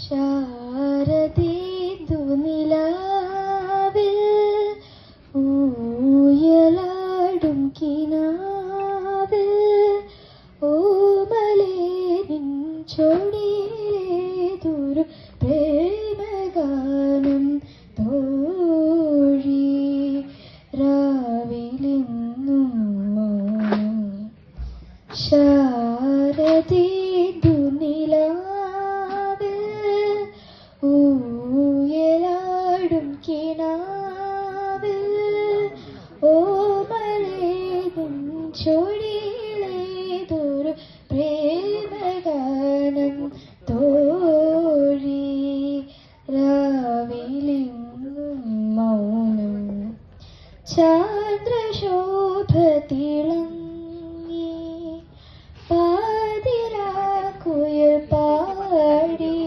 ശാരദീന്ദു നിലാവിൽ ഊയലാടും കിനാവിൽ ഓമലേ നിൻ ചൊടിയിലേതൊരു പ്രേമഗാനം തോഴി രാവിലെന്നും മൗനം. ശാരദീന്ദു നിലാവിൽ ഊയലാടും കിനാവിൽ ഓമലേ നിൻ ചൊടിയിലേതൊരു പ്രേമഗാനം തോഴി രാവിലെന്നും മൗനം. ചന്ദ്രശോഭ തിളങ്ങി പാതിരാക്കുയിൽ പാടി.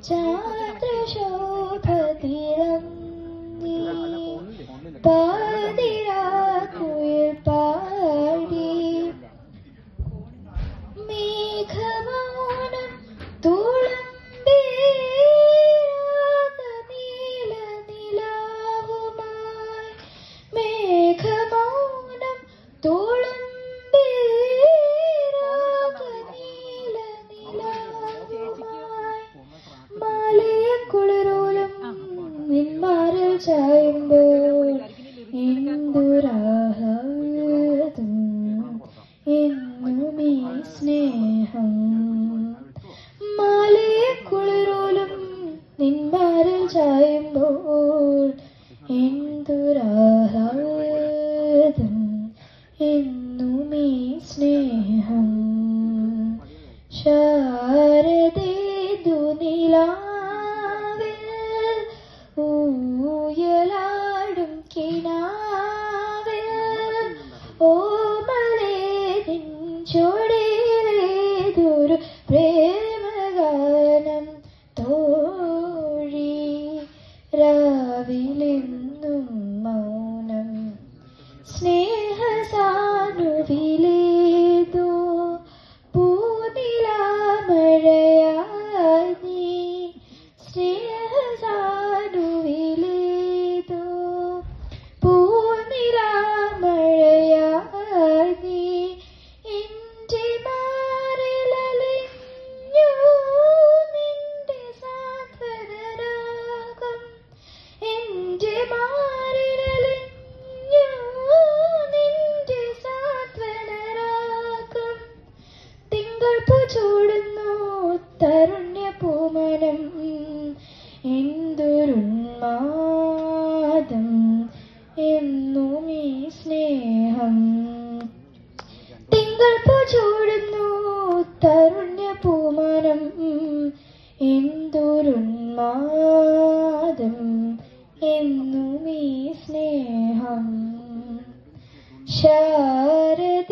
ചന്ദ്രശോഭ തിളങ്ങി പാതിരാക്കുയിൽ പാടി. മേഘമൗനം തുളുമ്പി രാഗനീല നിലാവുമായി. മേഘമൗനം തുളുമ്പി രാഗനീല നിലാവുമായി. മാലയക്കുളിരോലും നിന്മാരിൽ ചായുമ്പോൾ എന്തൊരാഹ്ലാദം എന്നുമീ സ്നേഹം. മാലയക്കുളിരോലും നിന്മാരിൽ ചായുമ്പോൾ എന്തൊരാഹ്ലാദം എന്നുമീ സ്നേഹം. ശാരദീന്ദു നിലാവിൽ ഊയലാടും കിനാവിൽ ഓമലേ നിൻ ചൊടിയിലേതൊരു പ്രേമഗാനം തോഴി രാവിലെന്നും മൗനം. സ്നേഹസാനുവിലേതോ പൂനിലാമഴയായി നീ. സ്നേഹസാനുവിലേതോ പൂനിലാമഴയായി നീ. എൻ്റെ മാറിലലിഞ്ഞു നിന്റെ സാന്ത്വനരാഗം. എൻ്റെ മാറിലലിഞ്ഞു നിന്റെ സാന്ത്വനരാഗം. തിങ്കൾ പൂ ചൂടുന്നു തരുണ്യപൂമനം. എന്തൊരുന്മാദം എന്നുമീ സ്നേഹം. തിങ്കൾ പൂ ചൂടുന്നു തരുണ്യപൂമനം. എന്തൊരുന്മാദം എന്നുമീ സ്നേഹം. ശാരദ